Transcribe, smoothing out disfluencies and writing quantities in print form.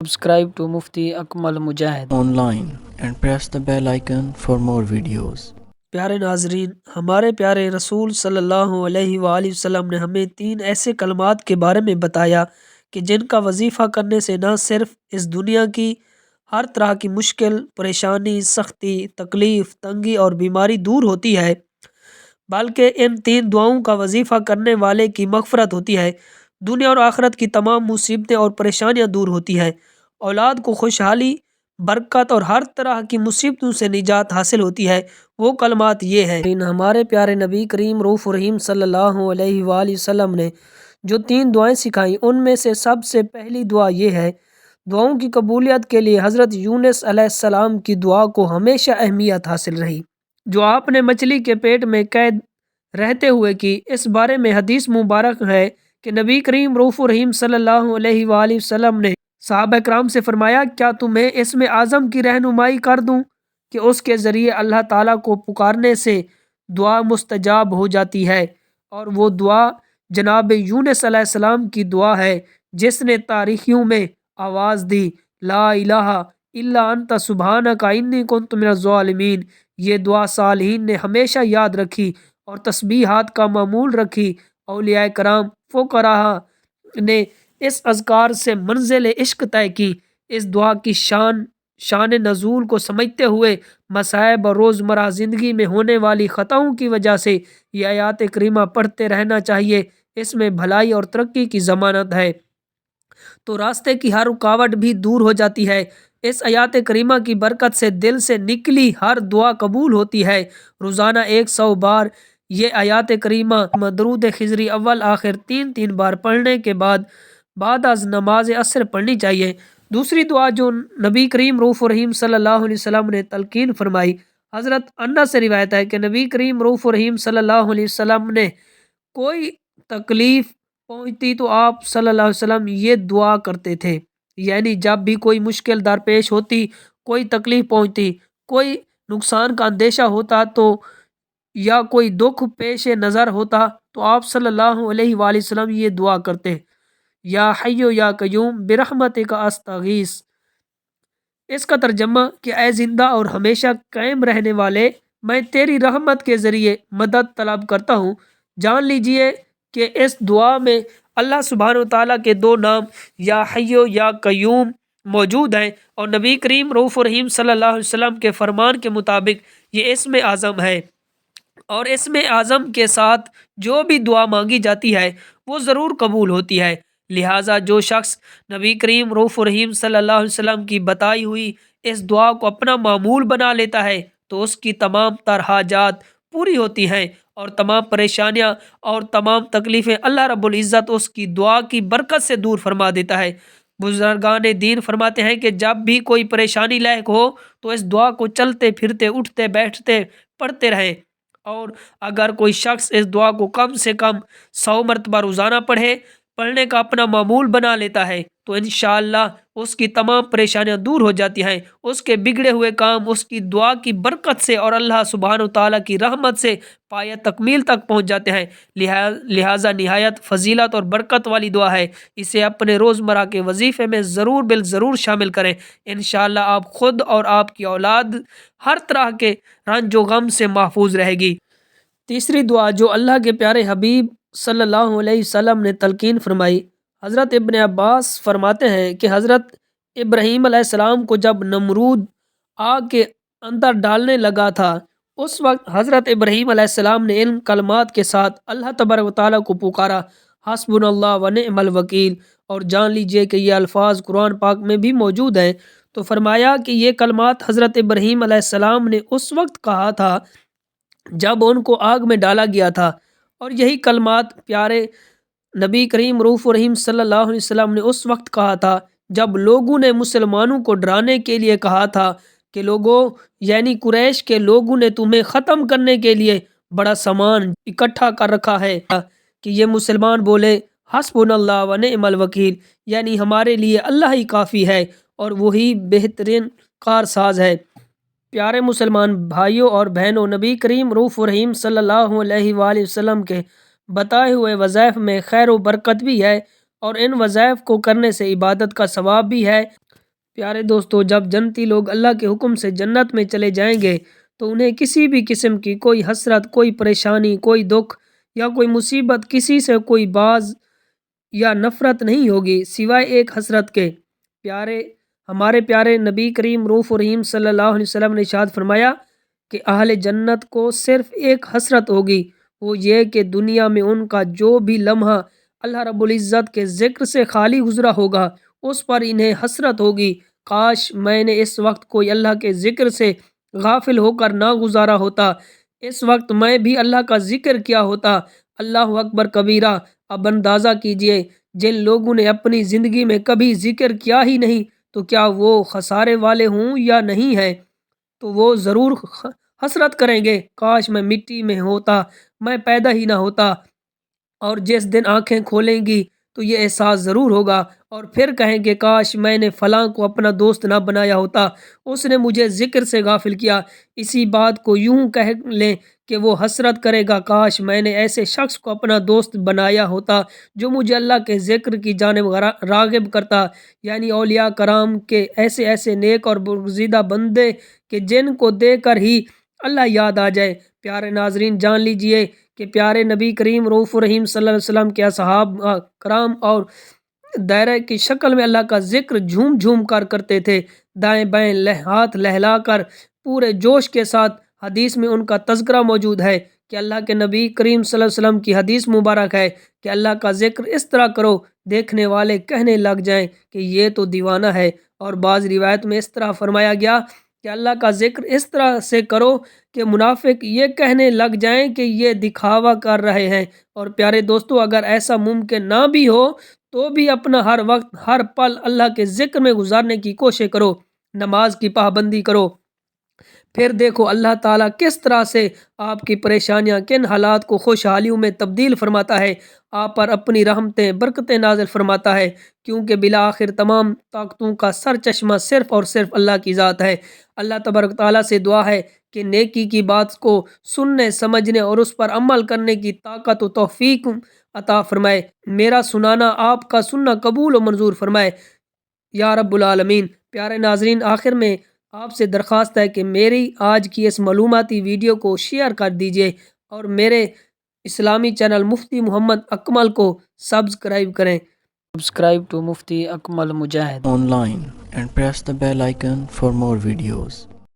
Subscribe to Mufti Akmal Mujahid online and press the bell icon for more videos. پیارے ناظرین، ہمارے پیارے رسول صلی اللہ علیہ وآلہ وسلم نے ہمیں 3 ایسے کلمات کے بارے میں بتایا کہ جن کا وظیفہ کرنے سے نہ صرف اس دنیا کی ہر طرح کی مشکل، پریشانی، سختی، تکلیف، تنگی اور بیماری دور ہوتی ہے، بلکہ ان 3 دعاؤں کا وظیفہ کرنے والے کی مغفرت ہوتی ہے، دنیا اور آخرت کی تمام مصیبتیں اور پریشانیاں دور ہوتی ہیں، اولاد کو خوشحالی، برکت اور ہر طرح کی مصیبتوں سے نجات حاصل ہوتی ہے۔ وہ کلمات یہ ہیں۔ ہمارے پیارے نبی کریم رؤوف الرحیم صلی اللہ علیہ وآلہ وسلم نے جو 3 دعائیں سکھائیں، ان میں سے سب سے پہلی دعا یہ ہے۔ دعاؤں کی قبولیت کے لیے حضرت یونس علیہ السلام کی دعا کو ہمیشہ اہمیت حاصل رہی، جو آپ نے مچھلی کے پیٹ میں قید رہتے ہوئے کی۔ اس بارے میں حدیث مبارک ہے کہ نبی کریم رؤوف الرحیم صلی اللہ علیہ وآلہ وسلم نے صحابہ کرام سے فرمایا، کیا تمہیں اسم اعظم کی رہنمائی کر دوں کہ اس کے ذریعے اللہ تعالیٰ کو پکارنے سے دعا مستجاب ہو جاتی ہے؟ اور وہ دعا جناب یونس علیہ السلام کی دعا ہے، جس نے تاریخیوں میں آواز دی، لا الہ الا انت سبحانک انی کنت من الظالمین۔ یہ دعا صالحین نے ہمیشہ یاد رکھی اور تسبیحات کا معمول رکھی۔ اولیاء کرام، فقراء نے اس اذکار سے منزل عشق طے کی۔ اس دعا کی شان نزول کو سمجھتے ہوئے مصائب اور روزمرہ زندگی میں ہونے والی خطاؤں کی وجہ سے یہ آیات کریمہ پڑھتے رہنا چاہیے۔ اس میں بھلائی اور ترقی کی ضمانت ہے، تو راستے کی ہر رکاوٹ بھی دور ہو جاتی ہے۔ اس آیات کریمہ کی برکت سے دل سے نکلی ہر دعا قبول ہوتی ہے۔ روزانہ 100 بار یہ آیات کریمہ درود خضری اول آخر 3 بار پڑھنے کے بعد از نماز عصر پڑھنی چاہیے۔ دوسری دعا جو نبی کریم رؤوف الرحیم صلی اللہ علیہ وسلم نے تلقین فرمائی، حضرت انس سے روایت ہے کہ نبی کریم رؤوف الرحیم صلی اللہ علیہ وسلم نے کوئی تکلیف پہنچتی تو آپ صلی اللہ علیہ وسلم یہ دعا کرتے تھے، یعنی جب بھی کوئی مشکل درپیش ہوتی، کوئی تکلیف پہنچتی، کوئی نقصان کا اندیشہ ہوتا تو یا کوئی دکھ پیش نظر ہوتا تو آپ صلی اللہ علیہ وآلہ وسلم یہ دعا کرتے، یا حی یا قیوم برحمتک استغیث۔ اس کا ترجمہ کہ اے زندہ اور ہمیشہ قائم رہنے والے، میں تیری رحمت کے ذریعے مدد طلب کرتا ہوں۔ جان لیجئے کہ اس دعا میں اللہ سبحانہ وتعالیٰ کے 2 نام یا حی یا قیوم موجود ہیں، اور نبی کریم رؤوف الرحیم صلی اللہ علیہ وسلم کے فرمان کے مطابق یہ اسم اعظم ہے، اور اسم اعظم کے ساتھ جو بھی دعا مانگی جاتی ہے وہ ضرور قبول ہوتی ہے۔ لہٰذا جو شخص نبی کریم رؤوف الرحیم صلی اللہ علیہ وسلم کی بتائی ہوئی اس دعا کو اپنا معمول بنا لیتا ہے تو اس کی تمام تر حاجات پوری ہوتی ہیں، اور تمام پریشانیاں اور تمام تکلیفیں اللہ رب العزت اس کی دعا کی برکت سے دور فرما دیتا ہے۔ بزرگان دین فرماتے ہیں کہ جب بھی کوئی پریشانی لاحق ہو تو اس دعا کو چلتے پھرتے، اٹھتے بیٹھتے پڑھتے رہیں، اور اگر کوئی شخص اس دعا کو کم سے کم 100 مرتبہ روزانہ پڑھنے کا اپنا معمول بنا لیتا ہے تو انشاءاللہ اس کی تمام پریشانیاں دور ہو جاتی ہیں، اس کے بگڑے ہوئے کام اس کی دعا کی برکت سے اور اللہ سبحانہ وتعالیٰ کی رحمت سے پایہ تکمیل تک پہنچ جاتے ہیں۔ لہٰذا نہایت فضیلت اور برکت والی دعا ہے، اسے اپنے روزمرہ کے وظیفے میں ضرور شامل کریں۔ انشاءاللہ آپ خود اور آپ کی اولاد ہر طرح کے رنج و غم سے محفوظ رہے گی۔ تیسری دعا جو اللہ کے پیارے حبیب صلی اللہ علیہ وسلم نے تلقین فرمائی، حضرت ابن عباس فرماتے ہیں کہ حضرت ابراہیم علیہ السلام کو جب نمرود آگ کے اندر ڈالنے لگا تھا، اس وقت حضرت ابراہیم علیہ السلام نے ان کلمات کے ساتھ اللہ تبارک و تعالیٰ کو پکارا، حسبنا اللہ و نعم الوکیل، اور جان لیجئے کہ یہ الفاظ قرآن پاک میں بھی موجود ہیں۔ تو فرمایا کہ یہ کلمات حضرت ابراہیم علیہ السلام نے اس وقت کہا تھا جب ان کو آگ میں ڈالا گیا تھا، اور یہی کلمات پیارے نبی کریم رؤوف الرحیم صلی اللہ علیہ وسلم نے اس وقت کہا تھا جب لوگوں نے مسلمانوں کو ڈرانے کے لیے کہا تھا کہ لوگوں، یعنی قریش کے لوگوں نے تمہیں ختم کرنے کے لیے بڑا سامان اکٹھا کر رکھا ہے، کہ یہ مسلمان بولے حسبنا اللہ و نعم الوکیل، یعنی ہمارے لیے اللہ ہی کافی ہے اور وہی بہترین کارساز ہے۔ پیارے مسلمان بھائیوں اور بہنوں، نبی کریم رؤوف الرحیم صلی اللہ علیہ وآلہ وسلم کے بتائے ہوئے وظائف میں خیر و برکت بھی ہے، اور ان وظائف کو کرنے سے عبادت کا ثواب بھی ہے۔ پیارے دوستو، جب جنتی لوگ اللہ کے حکم سے جنت میں چلے جائیں گے تو انہیں کسی بھی قسم کی کوئی حسرت، کوئی پریشانی، کوئی دکھ یا کوئی مصیبت، کسی سے کوئی باز یا نفرت نہیں ہوگی سوائے ایک حسرت کے۔ ہمارے پیارے نبی کریم رؤوف الرحیم صلی اللہ علیہ وسلم نے ارشاد فرمایا کہ اہل جنت کو صرف ایک حسرت ہوگی، وہ یہ کہ دنیا میں ان کا جو بھی لمحہ اللہ رب العزت کے ذکر سے خالی گزرا ہوگا اس پر انہیں حسرت ہوگی، کاش میں نے اس وقت کوئی اللہ کے ذکر سے غافل ہو کر نہ گزارا ہوتا، اس وقت میں بھی اللہ کا ذکر کیا ہوتا۔ اللہ اکبر کبیرہ۔ اب اندازہ کیجئے جن لوگوں نے اپنی زندگی میں کبھی ذکر کیا ہی نہیں تو کیا وہ خسارے والے ہوں یا نہیں ہیں؟ تو وہ ضرور حسرت کریں گے، کاش میں مٹی میں ہوتا، میں پیدا ہی نہ ہوتا۔ اور جس دن آنکھیں کھولیں گی تو یہ احساس ضرور ہوگا اور پھر کہیں گے کاش میں نے فلاں کو اپنا دوست نہ بنایا ہوتا، اس نے مجھے ذکر سے غافل کیا۔ اسی بات کو یوں کہہ لیں کہ وہ حسرت کرے گا، کاش میں نے ایسے شخص کو اپنا دوست بنایا ہوتا جو مجھے اللہ کے ذکر کی جانب راغب کرتا، یعنی اولیاء کرام کے ایسے ایسے نیک اور برگزیدہ بندے کہ جن کو دیکھ کر ہی اللہ یاد آ جائے۔ پیارے ناظرین، جان لیجئے کہ پیارے نبی کریم رؤوف الرحیم صلی اللہ علیہ وسلم کے اصحاب کرام اور دائرہ کی شکل میں اللہ کا ذکر جھوم جھوم کر کرتے تھے، دائیں بائیں ہاتھ لہلا کر پورے جوش کے ساتھ۔ حدیث میں ان کا تذکرہ موجود ہے کہ اللہ کے نبی کریم صلی اللہ علیہ وسلم کی حدیث مبارک ہے کہ اللہ کا ذکر اس طرح کرو دیکھنے والے کہنے لگ جائیں کہ یہ تو دیوانہ ہے، اور بعض روایت میں اس طرح فرمایا گیا کہ اللہ کا ذکر اس طرح سے کرو کہ منافق یہ کہنے لگ جائیں کہ یہ دکھاوا کر رہے ہیں۔ اور پیارے دوستو، اگر ایسا ممکن نہ بھی ہو تو بھی اپنا ہر وقت ہر پل اللہ کے ذکر میں گزارنے کی کوشش کرو، نماز کی پابندی کرو، پھر دیکھو اللہ تعالیٰ کس طرح سے آپ کی پریشانیاں، کن حالات کو خوشحالیوں میں تبدیل فرماتا ہے، آپ پر اپنی رحمتیں برکتیں نازل فرماتا ہے، کیونکہ بالآخر تمام طاقتوں کا سر چشمہ صرف اور صرف اللہ کی ذات ہے۔ اللہ تبارک تعالیٰ سے دعا ہے کہ نیکی کی بات کو سننے، سمجھنے اور اس پر عمل کرنے کی طاقت و توفیق عطا فرمائے، میرا سنانا آپ کا سننا قبول و منظور فرمائے یا رب العالمین۔ پیارے ناظرین، آخر میں آپ سے درخواست ہے کہ میری آج کی اس معلوماتی ویڈیو کو شیئر کر دیجئے اور میرے اسلامی چینل مفتی محمد اکمل کو سبسکرائب کریں۔ Subscribe to Mufti Akmal Mujahid online and press the bell icon for more videos.